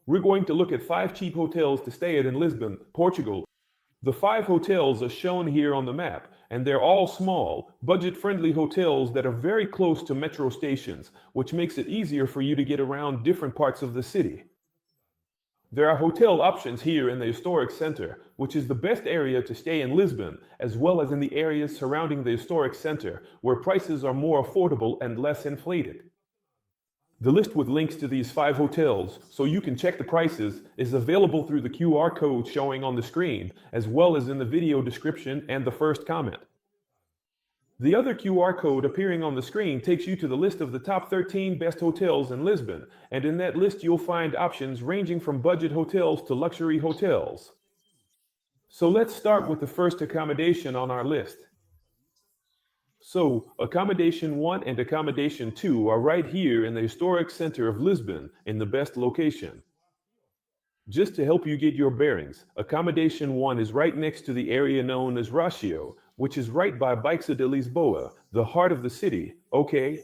We're going to look at 5 cheap hotels to stay at in Lisbon, Portugal. The 5 hotels are shown here on the map, and they're all small, budget-friendly hotels that are very close to metro stations, which makes it easier for you to get around different parts of the city. There are hotel options here in the historic center, which is the best area to stay in Lisbon, as well as in the areas surrounding the historic center, where prices are more affordable and less inflated. The list with links to these 5 hotels, so you can check the prices, is available through the QR code showing on the screen, as well as in the video description and the first comment. The other QR code appearing on the screen takes you to the list of the top 13 best hotels in Lisbon, and in that list you'll find options ranging from budget hotels to luxury hotels. So let's start with the first accommodation on our list. So, Accommodation 1 and Accommodation 2 are right here in the historic center of Lisbon, in the best location. Just to help you get your bearings, Accommodation 1 is right next to the area known as ROSSIO, which is right by BAIXA de Lisboa, the heart of the city, okay?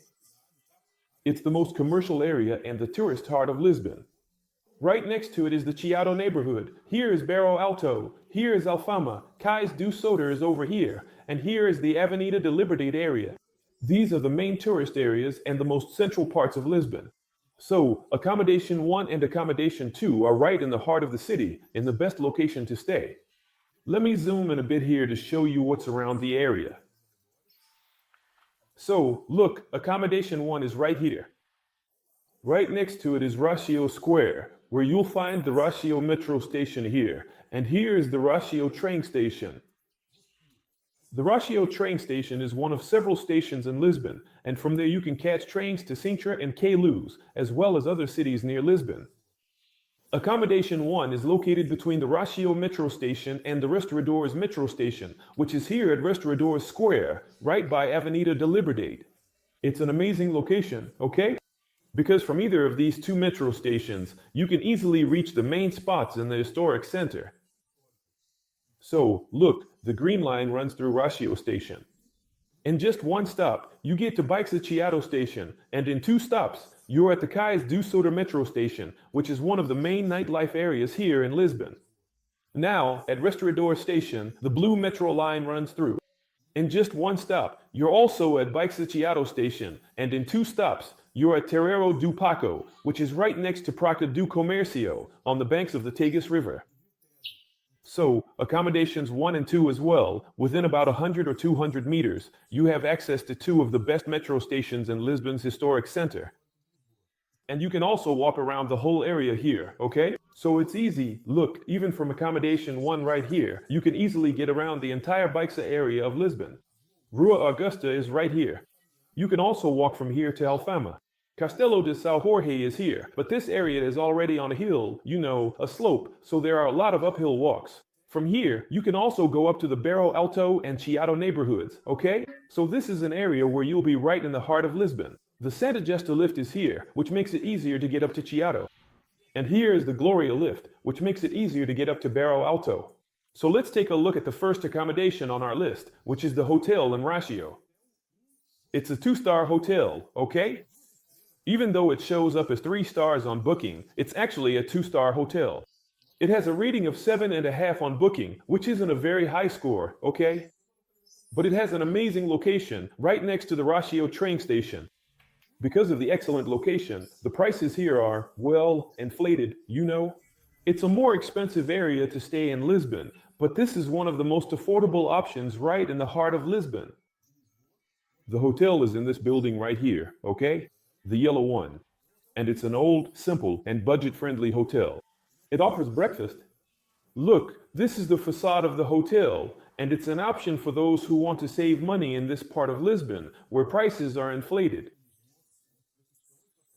It's the most commercial area and the tourist heart of Lisbon. Right next to it is the Chiado neighborhood. Here is Bairro Alto. Here is Alfama. Cais do Soter is over here. And here is the Avenida de Liberdade area. These are the main tourist areas and the most central parts of Lisbon. So, Accommodation 1 and Accommodation 2 are right in the heart of the city, in the best location to stay. Let me zoom in a bit here to show you what's around the area. So, look, Accommodation 1 is right here. Right next to it is ROSSIO Square, where you'll find the ROSSIO metro station here, and here is the ROSSIO train station. The ROSSIO train station is one of several stations in Lisbon, and from there you can catch trains to Sintra and Queluz, as well as other cities near Lisbon. Accommodation 1 is located between the ROSSIO metro station and the Restauradores metro station, which is here at Restauradores Square, right by Avenida de Liberdade. It's an amazing location, okay? Because from either of these 2 metro stations, you can easily reach the main spots in the historic center. So, look, the green line runs through ROSSIO station. In just 1 stop, you get to BAIXA Chiado station, and in 2 stops, you're at the Cais do Soter metro station, which is one of the main nightlife areas here in Lisbon. Now, at Restaurador station, the blue metro line runs through. In just 1 stop, you're also at BAIXA Chiado station, and in 2 stops, you're at Terreiro do Paco, which is right next to Praça do Comércio, on the banks of the Tagus River. So, Accommodations 1 and 2 as well, within about 100 or 200 meters, you have access to 2 of the best metro stations in Lisbon's historic center. And you can also walk around the whole area here, okay? So it's easy. Look, even from Accommodation 1 right here, you can easily get around the entire BAIXA area of Lisbon. Rua Augusta is right here. You can also walk from here to Alfama. Castelo de São Jorge is here, but this area is already on a hill, you know, a slope, so there are a lot of uphill walks. From here, you can also go up to the Bairro Alto and Chiado neighborhoods, okay? So this is an area where you'll be right in the heart of Lisbon. The Santa Gesta lift is here, which makes it easier to get up to Chiado. And here is the Gloria lift, which makes it easier to get up to Bairro Alto. So let's take a look at the first accommodation on our list, which is the hotel in ROSSIO. It's a 2-star hotel, okay? Even though it shows up as 3 stars on Booking, it's actually a 2-star hotel. It has a rating of 7.5 on Booking, which isn't a very high score, okay? But it has an amazing location right next to the ROSSIO train station. Because of the excellent location, the prices here are, well, inflated, you know? It's a more expensive area to stay in Lisbon, but this is one of the most affordable options right in the heart of Lisbon. The hotel is in this building right here, okay? The yellow one. And it's an old, simple, and budget-friendly hotel. It offers breakfast. Look, this is the facade of the hotel, and it's an option for those who want to save money in this part of Lisbon, where prices are inflated.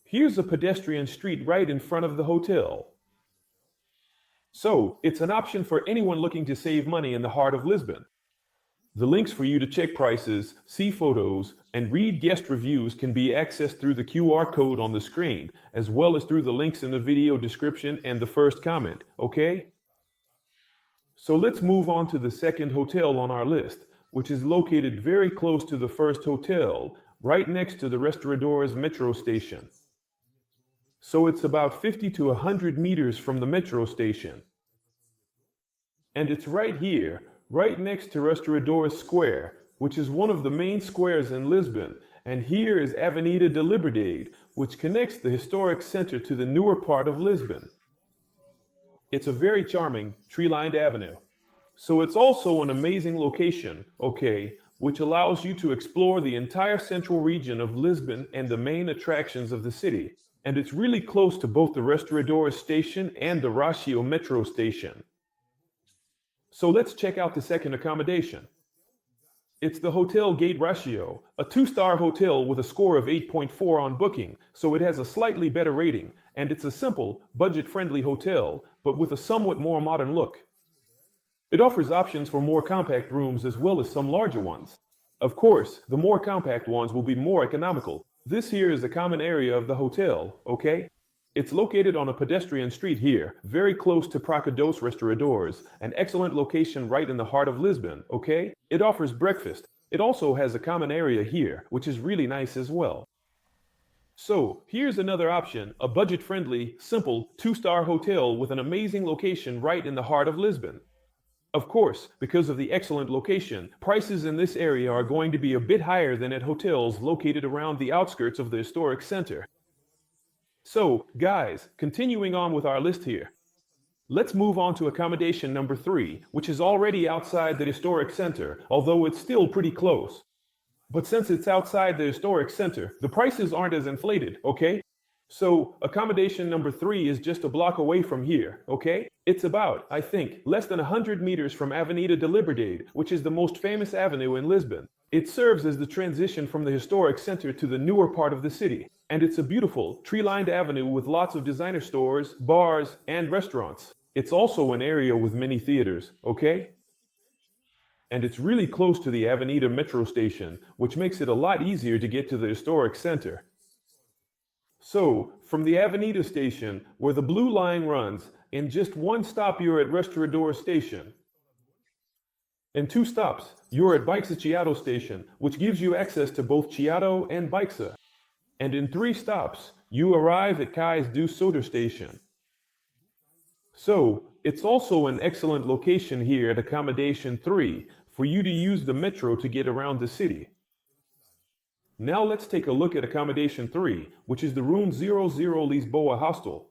Here's a pedestrian street right in front of the hotel. So, it's an option for anyone looking to save money in the heart of Lisbon. The links for you to check prices, see photos, and read guest reviews can be accessed through the QR code on the screen, as well as through the links in the video description and the first comment, okay? So let's move on to the second hotel on our list, which is located very close to the first hotel, right next to the Restauradores metro station. So it's about 50 to 100 meters from the metro station. And it's right here, right next to Restaurador Square, which is one of the main squares in Lisbon. And here is Avenida de Liberdade, which connects the historic center to the newer part of Lisbon. It's a very charming, tree-lined avenue. So it's also an amazing location, okay, which allows you to explore the entire central region of Lisbon and the main attractions of the city. And it's really close to both the Restaurador station and the ROSSIO metro station. So let's check out the second accommodation. It's the Hotel Gate ROSSIO, a 2-star hotel with a score of 8.4 on Booking, so it has a slightly better rating, and it's a simple, budget-friendly hotel, but with a somewhat more modern look. It offers options for more compact rooms as well as some larger ones. Of course, the more compact ones will be more economical. This here is the common area of the hotel, okay? It's located on a pedestrian street here, very close to Praça dos Restauradores, an excellent location right in the heart of Lisbon, okay? It offers breakfast. It also has a common area here, which is really nice as well. So, here's another option, a budget-friendly, simple, 2-star hotel with an amazing location right in the heart of Lisbon. Of course, because of the excellent location, prices in this area are going to be a bit higher than at hotels located around the outskirts of the historic center. So, guys, continuing on with our list here. Let's move on to accommodation number 3, which is already outside the historic center, although it's still pretty close. But since it's outside the historic center, the prices aren't as inflated, okay? So, accommodation number 3 is just a block away from here, okay? It's about, I think, less than 100 meters from Avenida de Liberdade, which is the most famous avenue in Lisbon. It serves as the transition from the historic center to the newer part of the city. And it's a beautiful, tree-lined avenue with lots of designer stores, bars, and restaurants. It's also an area with many theaters, okay? And it's really close to the Avenida metro station, which makes it a lot easier to get to the historic center. So, from the Avenida station, where the blue line runs, in just one stop you're at Restaurador station. In 2 stops, you're at BAIXA station, which gives you access to both Chiado and BAIXA. And in 3 stops, you arrive at Cais do Soter station. So, it's also an excellent location here at accommodation 3 for you to use the metro to get around the city. Now let's take a look at accommodation 3, which is the room 00 Lisboa hostel.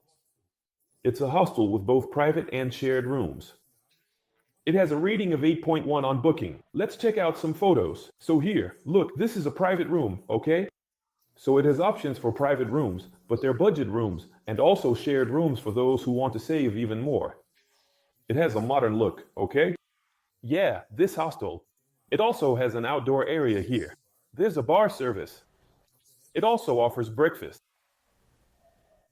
It's a hostel with both private and shared rooms. It has a rating of 8.1 on Booking. Let's check out some photos. So here, look, this is a private room, okay? So it has options for private rooms, but they're budget rooms, and also shared rooms for those who want to save even more. It has a modern look, okay? Yeah, this hostel. It also has an outdoor area here. There's a bar service. It also offers breakfast.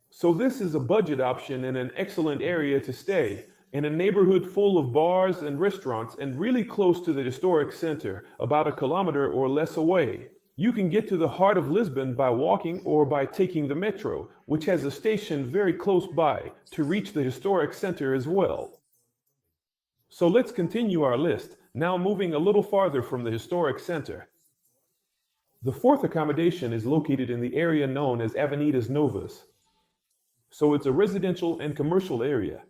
So this is a budget option in an excellent area to stay, in a neighborhood full of bars and restaurants and really close to the historic center, about 1 kilometer or less away. You can get to the heart of Lisbon by walking or by taking the metro, which has a station very close by, to reach the historic center as well. So let's continue our list, now moving a little farther from the historic center. The 4th accommodation is located in the area known as Avenidas Novas. So it's a residential and commercial area.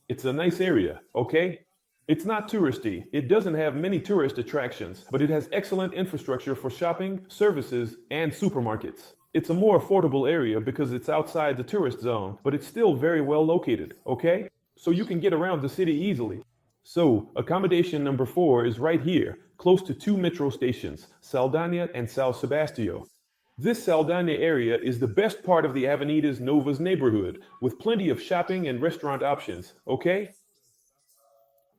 It's a nice area, okay? It's not touristy, it doesn't have many tourist attractions, but it has excellent infrastructure for shopping, services, and supermarkets. It's a more affordable area because it's outside the tourist zone, but it's still very well located, okay? So you can get around the city easily. So, accommodation number 4 is right here, close to 2 metro stations, Saldanha and São Sebastião. This Saldanha area is the best part of the Avenidas Novas neighborhood, with plenty of shopping and restaurant options, okay?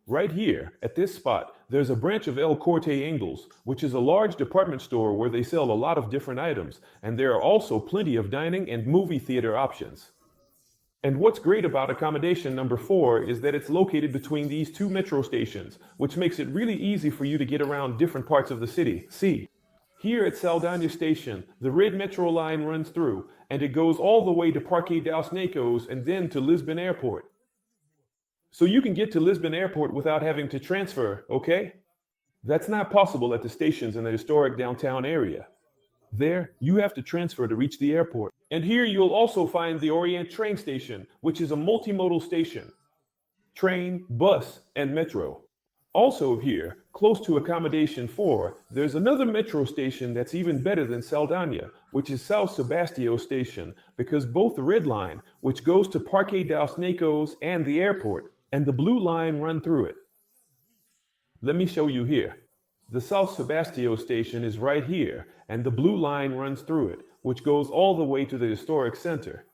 Right here, at this spot, there's a branch of El Corte Inglés, which is a large department store where they sell a lot of different items, and there are also plenty of dining and movie theater options. And what's great about accommodation number 4 is that it's located between these 2 metro stations, which makes it really easy for you to get around different parts of the city. See, here at Saldanha Station, the red metro line runs through, and it goes all the way to Parque dos Nações and then to Lisbon Airport. So you can get to Lisbon Airport without having to transfer, okay? That's not possible at the stations in the historic downtown area. There, you have to transfer to reach the airport. And here you'll also find the Orient train station, which is a multimodal station. Train, bus, and metro. Also here, close to accommodation 4, there's another metro station that's even better than Saldana, which is São Sebastião station, because both the red line, which goes to Parque dos Nacos and the airport, and the blue line run through it. Let me show you here. The São Sebastião station is right here, and the blue line runs through it, which goes all the way to the historic center.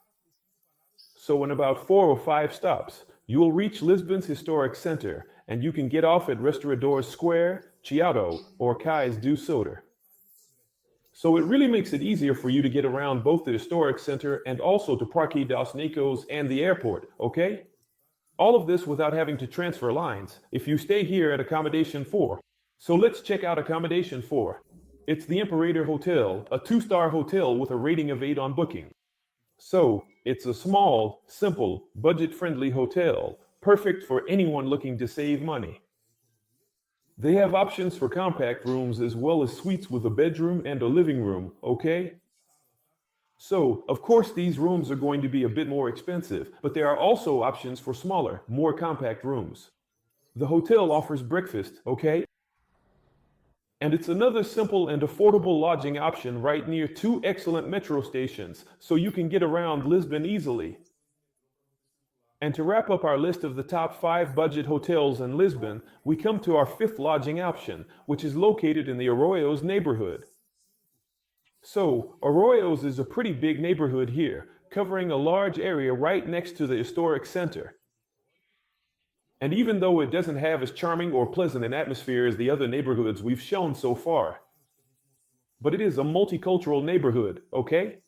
So in about 4 or 5 stops, you will reach Lisbon's historic center, and you can get off at Restaurador Square, Chiado, or Cais do Soter. So it really makes it easier for you to get around both the historic center and also to Parque dos Nacos and the airport, okay? All of this without having to transfer lines if you stay here at accommodation 4. So let's check out accommodation 4. It's the Imperator Hotel, a 2-star hotel with a rating of 8 on Booking. So, it's a small, simple, budget-friendly hotel, perfect for anyone looking to save money. They have options for compact rooms as well as suites with a bedroom and a living room, okay? So, of course these rooms are going to be a bit more expensive, but there are also options for smaller, more compact rooms. The hotel offers breakfast, okay? And it's another simple and affordable lodging option right near 2 excellent metro stations, so you can get around Lisbon easily. And to wrap up our list of the top 5 budget hotels in Lisbon, we come to our 5th lodging option, which is located in the Arroios neighborhood. So, Arroios is a pretty big neighborhood here, covering a large area right next to the historic center. And even though it doesn't have as charming or pleasant an atmosphere as the other neighborhoods we've shown so far, but it is a multicultural neighborhood, okay?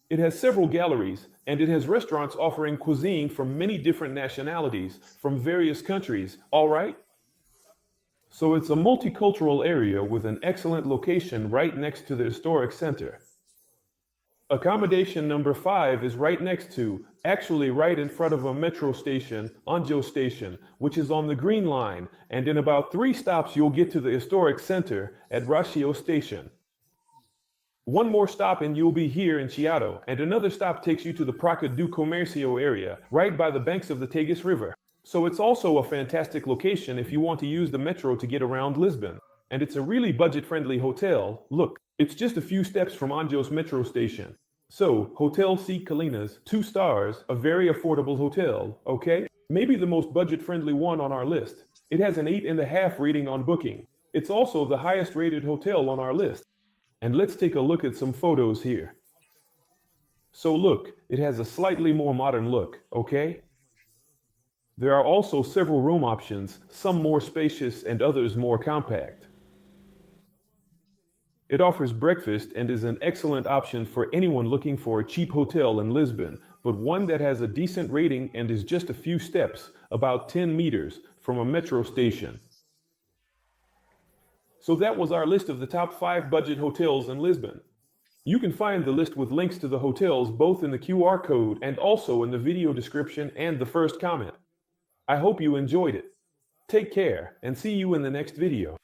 It has several galleries, and it has restaurants offering cuisine from many different nationalities, from various countries, all right? So it's a multicultural area with an excellent location right next to the historic center. Accommodation number 5 is right next to, actually right in front of a metro station, Anjo Station, which is on the Green Line, and in about 3 stops you'll get to the historic center at ROSSIO Station. One more stop and you'll be here in Chiado, and another stop takes you to the Praça do Comércio area, right by the banks of the Tagus River. So it's also a fantastic location if you want to use the metro to get around Lisbon. And it's a really budget-friendly hotel. Look, it's just a few steps from Anjo's metro station. So, Hotel C COLINAS, 2 stars, a very affordable hotel, okay? Maybe the most budget-friendly one on our list. It has an 8.5 rating on Booking. It's also the highest rated hotel on our list. And let's take a look at some photos here. So look, it has a slightly more modern look, okay? There are also several room options, some more spacious and others more compact. It offers breakfast and is an excellent option for anyone looking for a cheap hotel in Lisbon, but one that has a decent rating and is just a few steps, about 10 meters, from a metro station. So that was our list of the top 5 budget hotels in Lisbon. You can find the list with links to the hotels both in the QR code and also in the video description and the first comment. I hope you enjoyed it. Take care and see you in the next video.